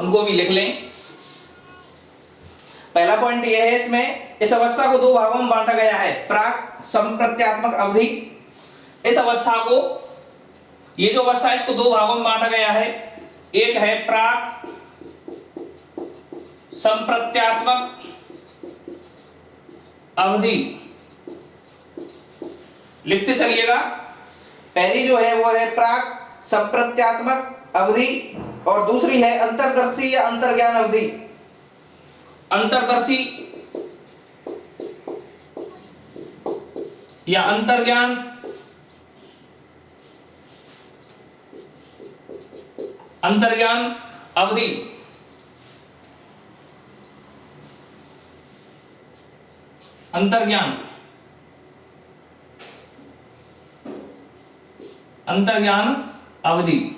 उनको भी लिख लें। पहला पॉइंट यह है, इसमें इस अवस्था को दो भागों में बांटा गया है, प्राक संप्रत्यात्मक अवधि। इस अवस्था को, ये जो अवस्था है इसको दो भागों में बांटा गया है। एक है प्राक संप्रत्यात्मक अवधि, लिखते चलिएगा। पहली जो है वो है प्राक संप्रत्यात्मक अवधि और दूसरी है अंतर्दर्शी या अंतर्ज्ञान अवधि। अंतर्दर्शी या अंतर्ज्ञान अवधि। अंतर्ज्ञान अवधि,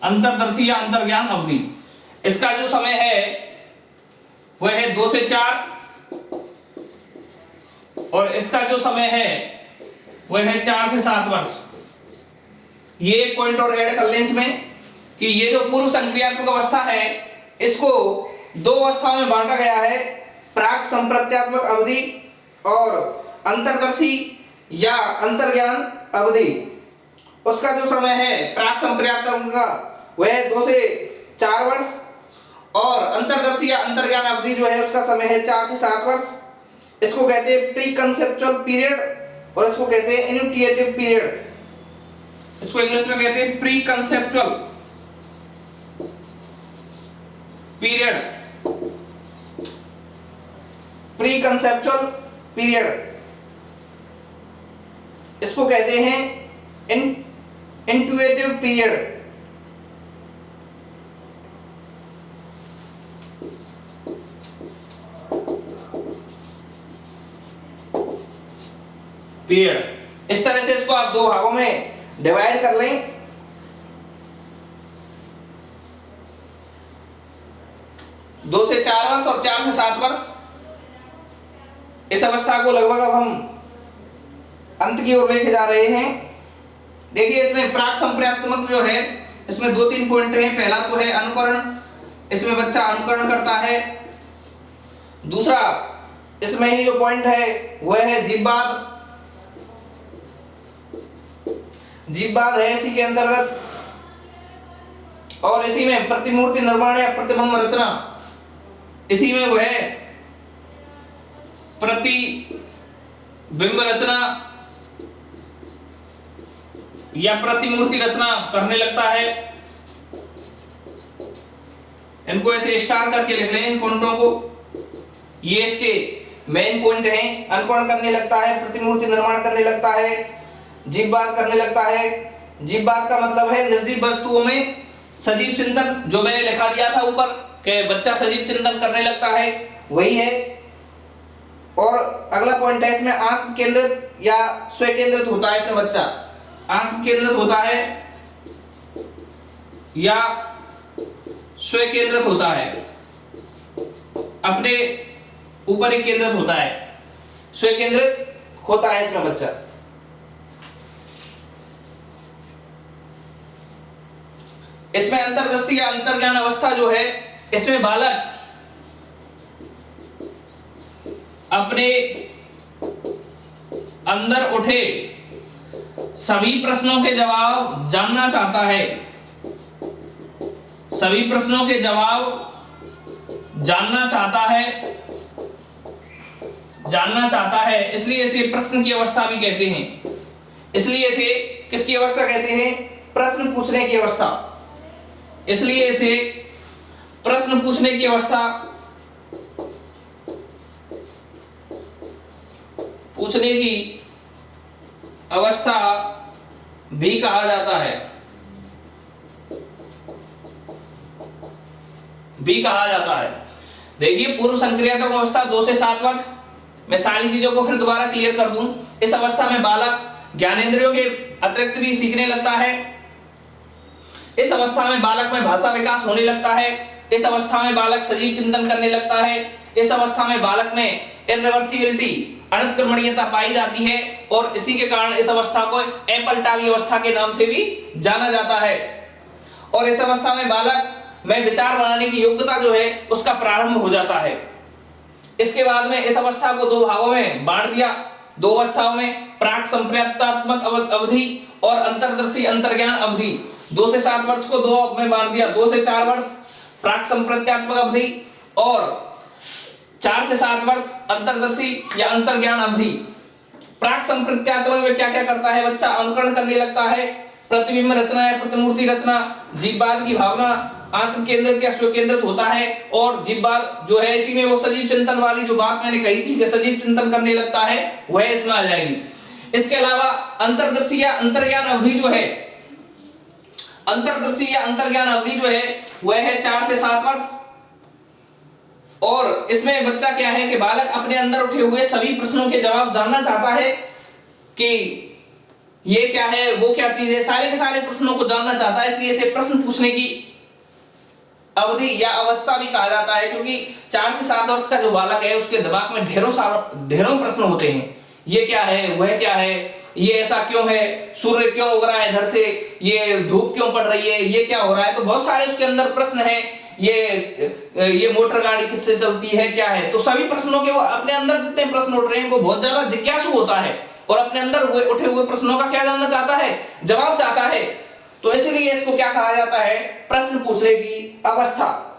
अंतर्दर्शी या अंतर्ज्ञान अवधि। इसका जो समय है वह है 2 से 4 और इसका जो समय है वह है 4 से 7 वर्ष। ये एक पॉइंट और ऐड कर लें इसमें कि ये जो पूर्व संक्रियात्मक अवस्था है इसको दो अवस्थाओं में बांटा गया है, प्राक संप्रत्यात्मक अवधि और अंतर्दर्शी या अंतर्ज्ञान अवधि। उसका जो समय है प्राक संप्रत्यात्मक का वह 2 से 4 वर्ष और अंतर्दर्शी या अंतर्ज्ञान अवधि जो है उसका समय है 4 से 7 वर्ष। इसको कहते हैं प्री कंसेप्चुअल पीरियड और इसको कहते हैं इनिशिएटिव पीरियड। इसको इंग्लिश में कहते हैं pre conceptual period, pre conceptual period. इसको कहते हैं इंट्यूटिव पीरियड। पीरियड। इस तरह से इसको आप दो भागों में डिवाइड कर लें। 2 से 4 वर्ष और 4 से 7 वर्ष। इस अवस्था को लगभग अब हम अंत की ओर लेके जा रहे हैं। देखिए इसमें प्राक संप्रत्यात्मक जो है इसमें 2-3 पॉइंट हैं। पहला तो है अनुकरण, इसमें बच्चा अनुकरण करता है। दूसरा इसमें ही जो पॉइंट है वह है जीववाद। जीववाद है इसी के अंतर्गत और इसी में प्रतिमूर्ति निर्माण या प्रतिबिंब रचना, इसी में वह प्रतिबिंब रचना या प्रतिमूर्ति रचना करने लगता है। इनको ऐसे स्टार करके लिख लें इन पॉइंटों को। ये इसके मेन पॉइंट हैं। अनुकरण करने लगता है, प्रतिमूर्ति निर्माण करने लगता है, जीववाद करने लगता है। जीववाद का मतलब है निर्जीव वस्तुओं में सजीव चिंतन, जो मैंने लिखा दिया था ऊपर कि बच्चा सजीव चिंतन करने लगता है, वही है। और अगला पॉइंट है इसमें आत्म केंद्रित या स्व केंद्रित होता है। इसमें बच्चा आत्म केंद्रित होता है या स्व केंद्रित होता है, अपने ऊपर ही केंद्रित होता है, स्व केंद्रित होता है इसमें बच्चा। इसमें अंतर्दृष्टि या अंतर्ज्ञान अवस्था जो है इसमें बालक अपने अंदर उठे सभी प्रश्नों के जवाब जानना चाहता है, सभी प्रश्नों के जवाब जानना चाहता है, इसलिए इसे प्रश्न की अवस्था भी कहते हैं। इसलिए इसे किसकी अवस्था कहते हैं? प्रश्न पूछने की अवस्था। इसलिए इसे प्रश्न पूछने की अवस्था, पूछने की अवस्था भी कहा जाता है, देखिए पूर्व संक्रियात्मक अवस्था 2 से 7 वर्ष। मैं सारी चीजों को फिर दोबारा क्लियर कर दूं। इस अवस्था में बालक ज्ञानेंद्रियों के अतिरिक्त भी सीखने लगता है। इस अवस्था में बालक में भाषा विकास होने लगता है। इस अवस्था में बालक सजीव चिंतन करने लगता है। इस अवस्था में बालक में इरिवर्सिबिलिटी, अनुत्क्रमणीयता पाई जाती है और इसी के कारण इस अवस्था को एपल्टावी अवस्था के नाम से भी जाना जाता है। और इस अवस्था में बालक में विचार बनाने की योग्यता जो है उसका प्रारंभ हो जाता है। इसके बाद में इस अवस्था को दो भागों में बांट दिया, दो अवस्थाओं में, प्राक संप्रत्यात्मक अवधि और अंतर्दर्शी अंतर्ज्ञान अवधि। 2 से 7 वर्ष को दो में बांट दिया, 2 से 4 वर्ष प्राक संप्रत्यात्मक अवधि और 4 से 7 वर्ष अंतर्दर्शी या अंतर्ज्ञान अवधि। प्राक संप्रत्यात्मक में क्या क्या करता है बच्चा? अनुकरण करने लगता है, प्रतिबिंब रचना या प्रतिमूर्ति रचना, जीववाद की भावना, आत्म केंद्रित या स्व केंद्रित होता है। और जीववाद जो है इसी में वो सजीव चिंतन वाली जो बात मैंने कही थी कि सजीव चिंतन करने लगता है, वह इसमें आ जाएगी। इसके अलावा अंतर्दर्शी या अंतर्ज्ञान अवधि जो है, अंतर्दर्शी या अंतर्ज्ञान अवधि जो है वह है 4 से 7 वर्ष। और इसमें बच्चा क्या है कि बालक अपने अंदर उठे हुए सभी प्रश्नों के जवाब जानना चाहता है कि ये क्या है, वो क्या चीज है, सारे के सारे प्रश्नों को जानना चाहता है। इसलिए इसे प्रश्न पूछने की अवधि या अवस्था भी कहा जाता है, क्योंकि 4 से 7 वर्ष का जो बालक है उसके दिमाग में ढेरों प्रश्न होते हैं। ये क्या है, वह क्या है, ये ऐसा क्यों है, सूर्य क्यों उग रहा है इधर से, ये धूप क्यों पड़ रही है, ये क्या हो रहा है। तो बहुत सारे उसके अंदर प्रश्न हैं। ये मोटर गाड़ी किससे चलती है, क्या है। तो सभी प्रश्नों के वो अपने अंदर जितने प्रश्न उठ रहे हैं वो बहुत ज्यादा जिज्ञासु होता है और अपने अंदर उठे हुए प्रश्नों का क्या जानना चाहता है, जवाब चाहता है। तो इसलिए इसको क्या कहा जाता है? प्रश्न पूछने की अवस्था।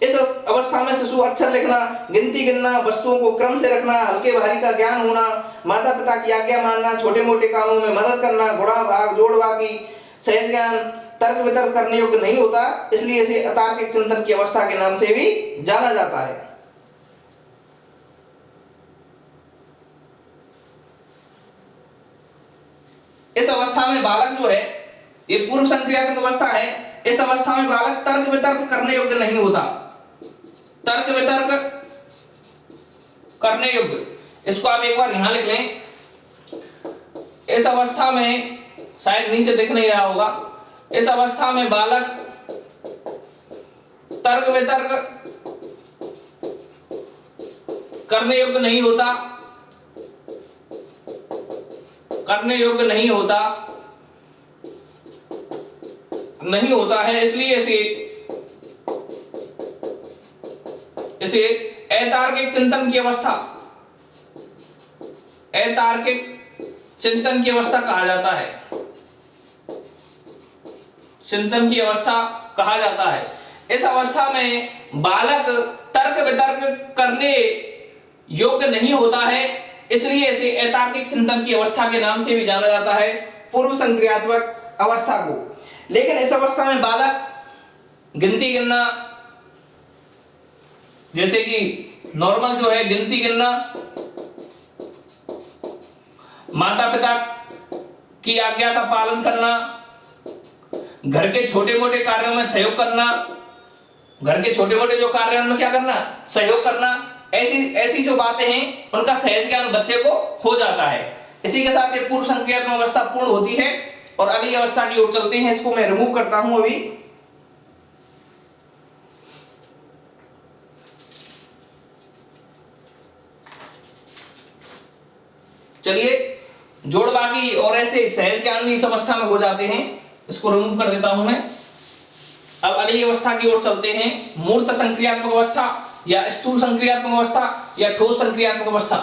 इस अवस्था में शिशु अक्षर लिखना, गिनती गिनना, वस्तुओं को क्रम से रखना, हल्के भारी का ज्ञान होना, माता पिता की आज्ञा मानना, छोटे मोटे कामों में मदद करना, गुणा भाग जोड़ बाकी, सहज ज्ञान, तर्क वितर्क करने योग्य नहीं होता। इसलिए इसे अतार्किक चिंतन की अवस्था के नाम से भी जाना जाता है। इस अवस्था में बालक जो है, ये पूर्व संक्रियात्मक अवस्था है, इस अवस्था में बालक तर्क वितर्क करने योग्य नहीं होता। तर्क वितर्क करने योग्य, इसको आप एक बार यहां लिख लें। इस अवस्था में, शायद नीचे दिख नहीं रहा होगा, इस अवस्था में बालक तर्क वितर्क करने योग्य नहीं होता, करने योग्य नहीं होता है। इसलिए इसे अतार्किक चिंतन की अवस्था, अतार्किक चिंतन की अवस्था कहा जाता है, चिंतन की अवस्था कहा जाता है। इस अवस्था में बालक तर्क वितर्क करने योग्य नहीं होता है, इसलिए इसे अतार्किक चिंतन की अवस्था के नाम से भी जाना जाता है, पूर्व संक्रियात्मक अवस्था को। लेकिन इस अवस्था में बालक गिनती गिनना, जैसे कि नॉर्मल जो है गिनती गिनना, माता पिता की आज्ञा का पालन करना, घर के छोटे मोटे कार्यों में सहयोग करना, घर के छोटे मोटे जो कार्य हैं उनमें क्या करना, सहयोग करना, ऐसी जो बातें हैं उनका सहज ज्ञान बच्चे को हो जाता है। इसी के साथ ये पूर्व संक्रियात्मक अवस्था पूर्ण होती है और अगली अवस्था की ओर चलते हैं। इसको मैं रिमूव करता हूं अभी। चलिए, जोड़ बाकी और ऐसे सहज ज्ञान भी इस अवस्था में हो जाते हैं, इसको रिमूव कर देता हूं मैं। अब अगली अवस्था की ओर चलते हैं, मूर्त संक्रियात्मक अवस्था या स्थूल संक्रियात्मक अवस्था या ठोस संक्रियात्मक अवस्था।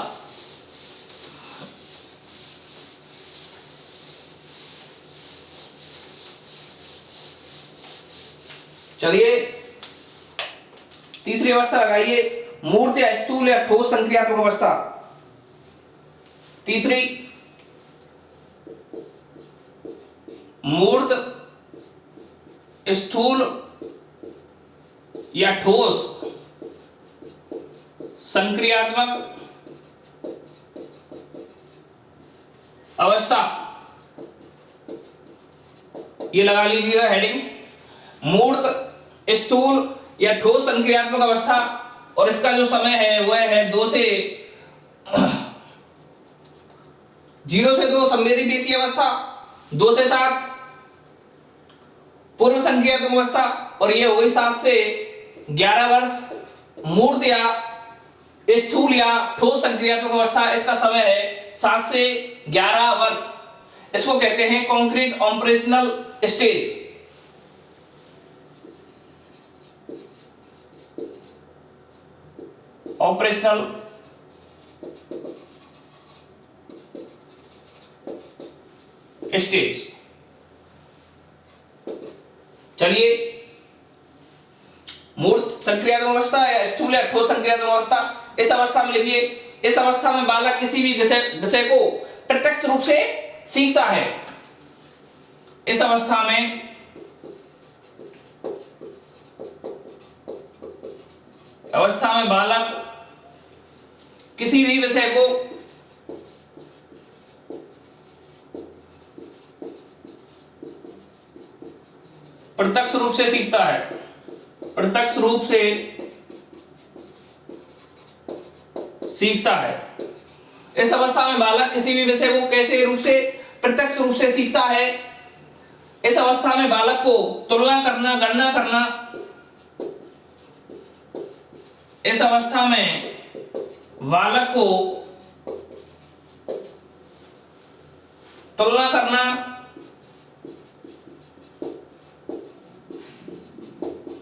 चलिए, तीसरी अवस्था लगाइए, मूर्त या स्थूल या ठोस संक्रियात्मक अवस्था। तीसरी, मूर्त, स्थूल या ठोस संक्रियात्मक अवस्था, ये लगा लीजिएगा हेडिंग, मूर्त, स्थूल या ठोस संक्रियात्मक अवस्था। और इसका जो समय है वह है 0 से 2 संवेदीपेशीय अवस्था, 2 से 7 पूर्व संक्रियात्मक अवस्था और यह हुई 7 से 11 वर्ष मूर्त या स्थूल या ठोस संक्रियात्मक अवस्था। इसका समय है 7 से 11 वर्ष। इसको कहते हैं concrete operational stage. Operational stage. चलिए, मूर्त संक्रियात्मक अवस्था या स्थूल या ठोस संक्रियात्मक अवस्था, इस अवस्था में लिखिए, इस अवस्था में बालक किसी भी विषय को प्रत्यक्ष रूप से सीखता है। इस अवस्था में बालक किसी भी विषय को प्रत्यक्ष रूप से सीखता है। प्रत्यक्ष रूप से सीखता है। इस अवस्था में बालक किसी भी विषय को कैसे रूप से प्रत्यक्ष रूप से सीखता है? इस अवस्था में बालक को तुलना करना, गणना करना, इस अवस्था में बालक को तुलना करना,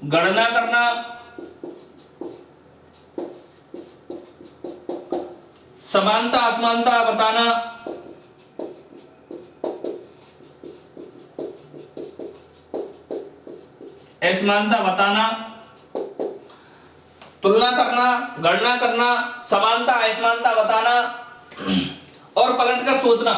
गणना करना, समानता असमानता बताना, असमानता बताना, तुलना करना, गणना करना, समानता असमानता बताना और पलटकर सोचना।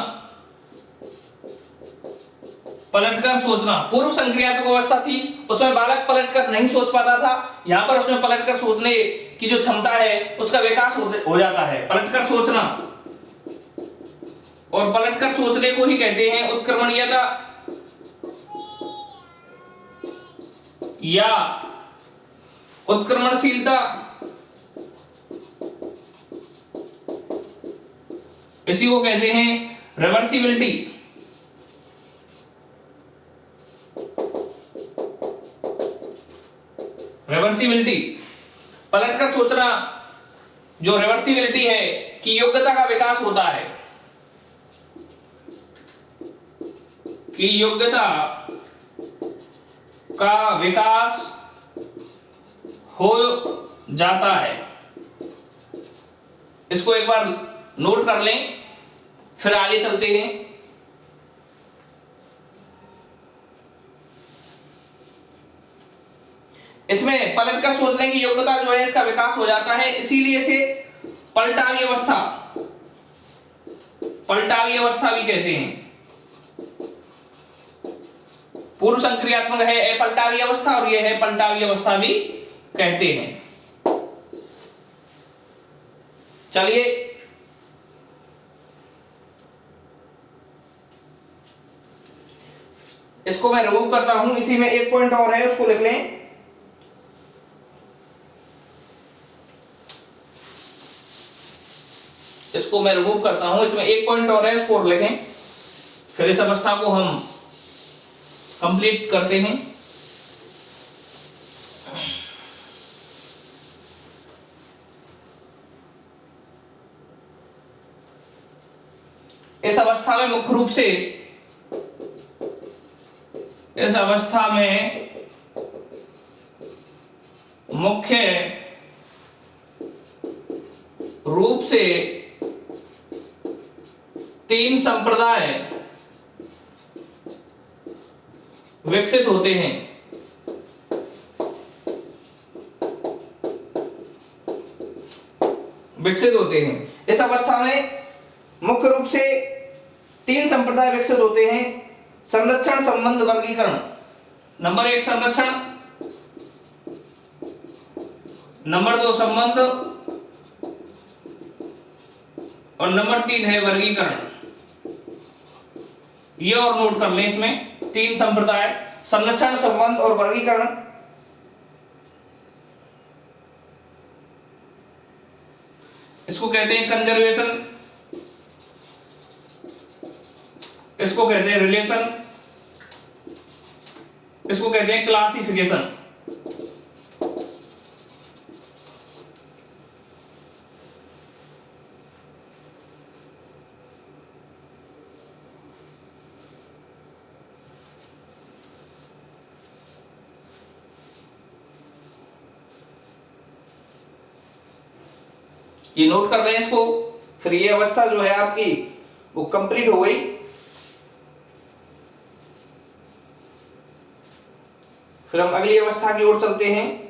पलटकर सोचना। पूर्व संक्रियात्मक अवस्था थी, उसमें बालक पलटकर नहीं सोच पाता था। यहां पर उसमें पलटकर सोचने की जो क्षमता है उसका विकास हो जाता है। पलटकर सोचना, और पलटकर सोचने को ही कहते हैं उत्क्रमणीयता या उत्क्रमणशीलता। इसी को कहते हैं रिवर्सिबिलिटी। रिवर्सिबिलिटी, पलटकर सोचना, जो रिवर्सिबिलिटी है कि योग्यता का विकास होता है, कि योग्यता का विकास हो जाता है। इसको एक बार नोट कर लें, फिर आगे चलते हैं। इसमें पलटकर सोचने की योग्यता जो है इसका विकास हो जाता है, इसीलिए इसे पलटावी अवस्था, पलटावी अवस्था भी कहते हैं। पूर्व संक्रियात्मक है अपलटावी अवस्था और यह है पलटावी अवस्था भी कहते हैं। चलिए, इसको मैं रिमूव करता हूं। इसी में एक पॉइंट और है, उसको लिख लें। इसको मैं रिमूव करता हूं, इसमें एक पॉइंट और है, उसको लिखें, फिर इस अवस्था को हम कंप्लीट करते हैं। इस अवस्था में मुख्य रूप से, इस अवस्था में मुख्य रूप से 3 संप्रदाय विकसित होते हैं। विकसित होते हैं। इस अवस्था में मुख्य रूप से 3 संप्रदाय विकसित होते हैं। संरक्षण, संबंध, वर्गीकरण। नंबर 1 संरक्षण, नंबर 2 संबंध और नंबर 3 है वर्गीकरण। ये और नोट कर लें, इसमें 3 संप्रदाय, संरक्षण, संबंध और वर्गीकरण। इसको कहते हैं कंजर्वेशन, इसको कहते हैं रिलेशन, इसको कहते हैं क्लासिफिकेशन। ये नोट कर रहे हैं इसको। फिर ये अवस्था जो है आपकी वो कंप्लीट हो गई। फिर हम अगली अवस्था की ओर चलते हैं।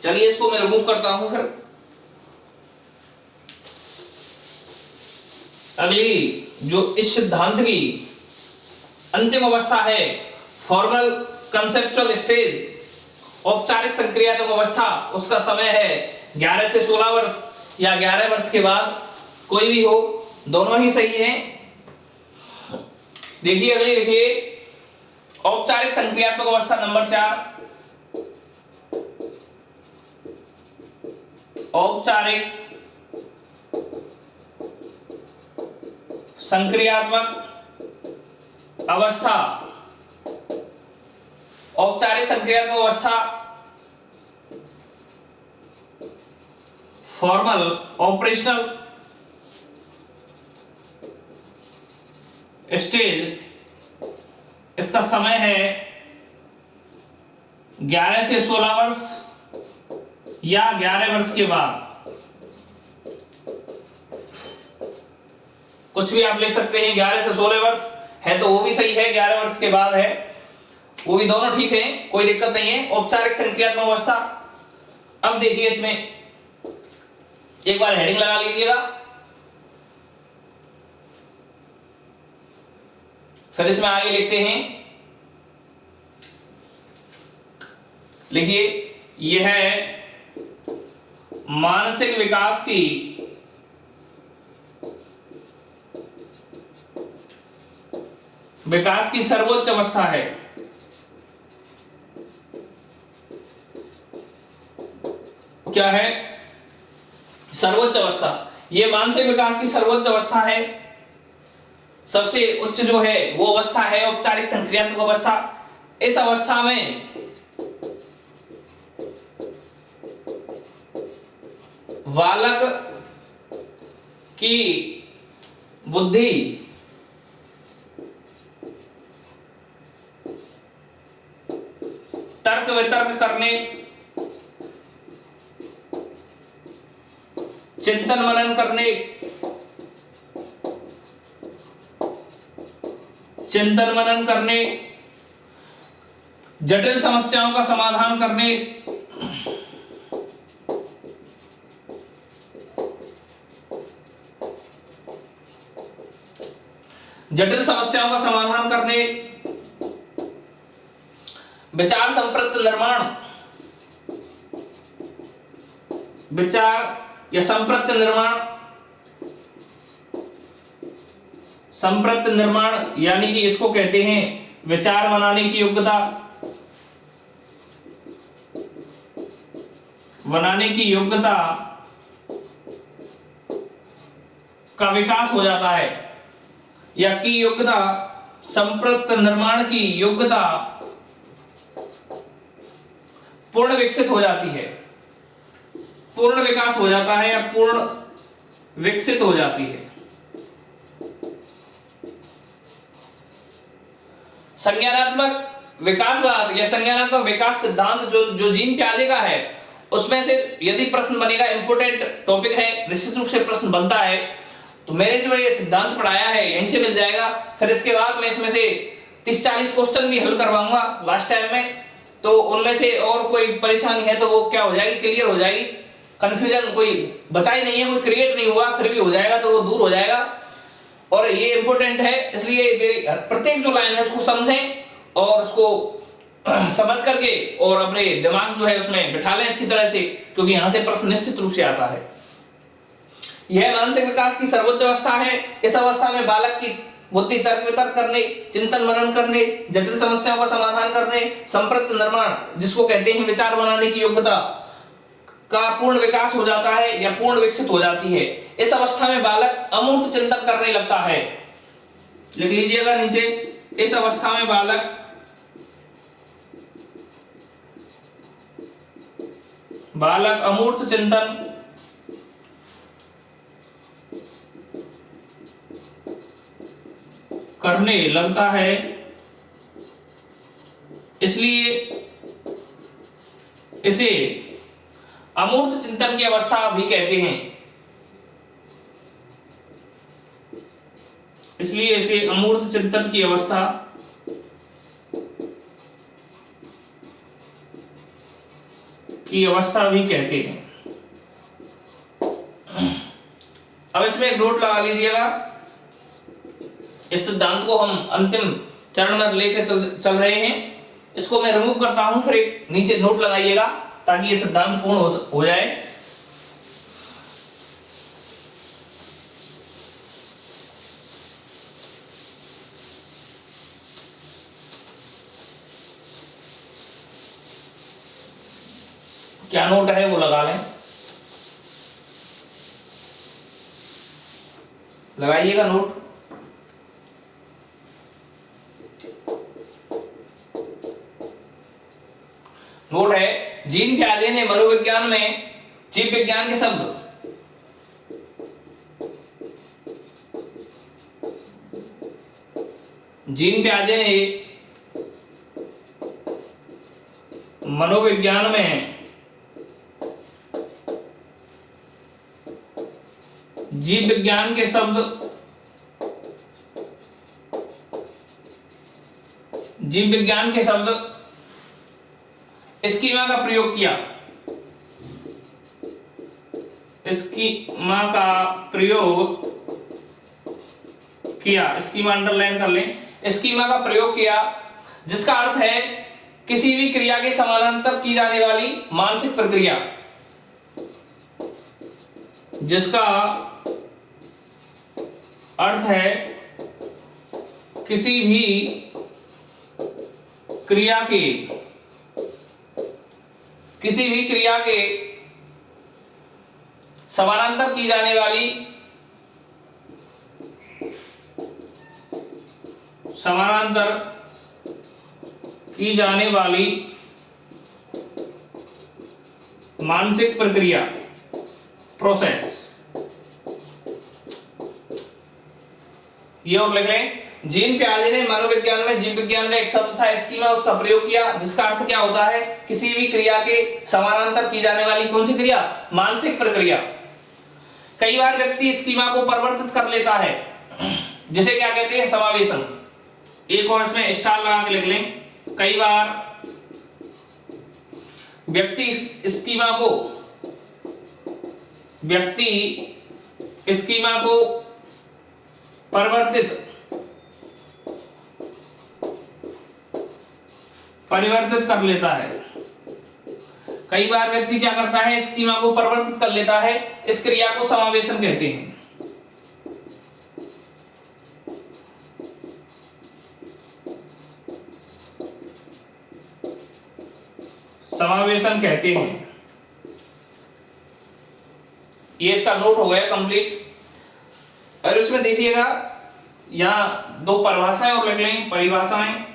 चलिए इसको मैं रिमूव करता हूं। फिर अगली जो इस सिद्धांत की अंतिम अवस्था है, फॉर्मल कंसेप्चुअल स्टेज, औपचारिक संक्रियात्मक अवस्था, उसका समय है 11 से 16 वर्ष या 11 वर्ष के बाद, कोई भी हो, दोनों ही सही है। देखिए अगली लिखिए, औपचारिक संक्रियात्मक अवस्था नंबर 4, औपचारिक संक्रियात्मक अवस्था, औपचारिक संक्रियात्मक अवस्था, फॉर्मल ऑपरेशनल स्टेज, इसका समय है 11 से 16 वर्ष या 11 वर्ष के बाद, कुछ भी आप लिख सकते हैं। 11 से 16 वर्ष है तो वो भी सही है, 11 वर्ष के बाद है वो भी, दोनों ठीक है, कोई दिक्कत नहीं है। औपचारिक संक्रियात्मक अवस्था, अब देखिए इसमें एक बार हेडिंग लगा लीजिएगा, फिर इसमें आगे लिखते हैं, लिखिए यह है मानसिक विकास की सर्वोच्च अवस्था है। क्या है? सर्वोच्च अवस्था। यह मानसिक विकास की सर्वोच्च अवस्था है। सबसे उच्च जो है वो अवस्था है औपचारिक संक्रियात्मक अवस्था। इस अवस्था में बालक की बुद्धि तर्क वितर्क करने, चिंतन मनन करने, जटिल समस्याओं का समाधान करने, विचार संप्रत निर्माण, विचार या संप्रत निर्माण यानी कि इसको कहते हैं विचार बनाने की योग्यता का विकास हो जाता है, या की योग्यता, संप्रत निर्माण की योग्यता पूर्ण विकसित हो जाती है, पूर्ण विकास हो जाता है या पूर्ण विकसित हो जाती है। संज्ञानात्मक विकासवाद या संज्ञानात्मक विकास सिद्धांत जो जीन प्याजे का है, उसमें से यदि प्रश्न बनेगा, इंपोर्टेंट टॉपिक है, निश्चित रूप से प्रश्न बनता है, तो मैंने जो ये सिद्धांत पढ़ाया है यहीं से मिल जाएगा। फिर इसके बाद मैं इसमें से 30-40 क्वेश्चन भी हल करवाऊंगा लास्ट टाइम में, तो उनमें से और कोई परेशानी है तो वो क्या हो जाएगी, क्लियर हो जाएगी। कंफ्यूजन कोई बचा ही नहीं है, कोई क्रिएट नहीं हुआ, फिर भी हो जाएगा तो वो दूर हो जाएगा। और ये इंपॉर्टेंट है, इसलिए प्रत्येक जो लाइन है उसको समझें और उसको समझ करके और अपने दिमाग जो है उसमें बिठा लें अच्छी तरह से, क्योंकि यहां से प्रश्न निश्चित रूप से आता है। यह मानसिक विकास की सर्वोच्च अवस्था है। इस अवस्था में बालक की बुद्धि तर्क वितर्क करने, चिंतन मनन करने, जटिल समस्याओं का समाधान करने, संप्रत निर्माण जिसको कहते हैं विचार बनाने की योग्यता का पूर्ण विकास हो जाता है या पूर्ण विकसित हो जाती है। इस अवस्था में बालक अमूर्त चिंतन करने लगता है। लिख लीजिएगा नीचे, इस अवस्था में बालक अमूर्त चिंतन करने लगता है, इसलिए इसे अमूर्त चिंतन की अवस्था भी कहते हैं। इसलिए इसे अमूर्त चिंतन की अवस्था भी कहते हैं। अब इसमें एक नोट लगा लीजिएगा। इस सिद्धांत को हम अंतिम चरण में लेकर चल रहे हैं। इसको मैं रिमूव करता हूं, फिर एक नीचे नोट लगाइएगा ताकि ये सिद्धांत पूर्ण हो जाए। क्या नोट है वो लगा लें, लगाइएगा नोट। नोट है, जीन पियाजे ने मनोविज्ञान में जीव विज्ञान के शब्द जीन पियाजे ने मनोविज्ञान में जीव विज्ञान के शब्द स्कीमा का प्रयोग किया। स्कीमा अंडरलाइन कर लें। स्कीमा का प्रयोग किया जिसका अर्थ है किसी भी क्रिया के समानांतर की जाने वाली मानसिक प्रक्रिया, जिसका अर्थ है किसी भी क्रिया के समानांतर की जाने वाली मानसिक प्रक्रिया, प्रोसेस। ये और लिख लें, जीन पियाजे ने मनोविज्ञान में जीव विज्ञान का एक शब्द था स्कीमा, उसका प्रयोग किया जिसका अर्थ क्या होता है किसी भी क्रिया के समानांतर की जाने वाली कौन सी क्रिया, मानसिक प्रक्रिया। कई बार व्यक्ति स्कीमा को परिवर्तित कर लेता है, जिसे क्या कहते हैं, समावेशन। एक और इसमें स्टार लगा के लिख लें। कई बार व्यक्ति स्कीमा को परिवर्तित कर लेता है। कई बार व्यक्ति क्या करता है, स्कीमा को परिवर्तित कर लेता है। इस क्रिया को समावेशन कहते हैं। समावेशन कहते हैं। ये इसका नोट हो गया कंप्लीट। और इसमें देखिएगा यहां दो परिभाषाएं और लिख लें। परिभाषाएं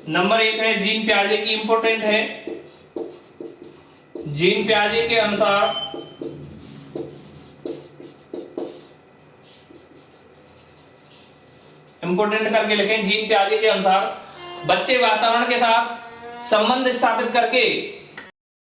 नंबर 1 है जीन पियाजे की, इंपॉर्टेंट है। जीन पियाजे के अनुसार इंपॉर्टेंट करके लिखें। जीन पियाजे के अनुसार बच्चे वातावरण के साथ संबंध स्थापित करके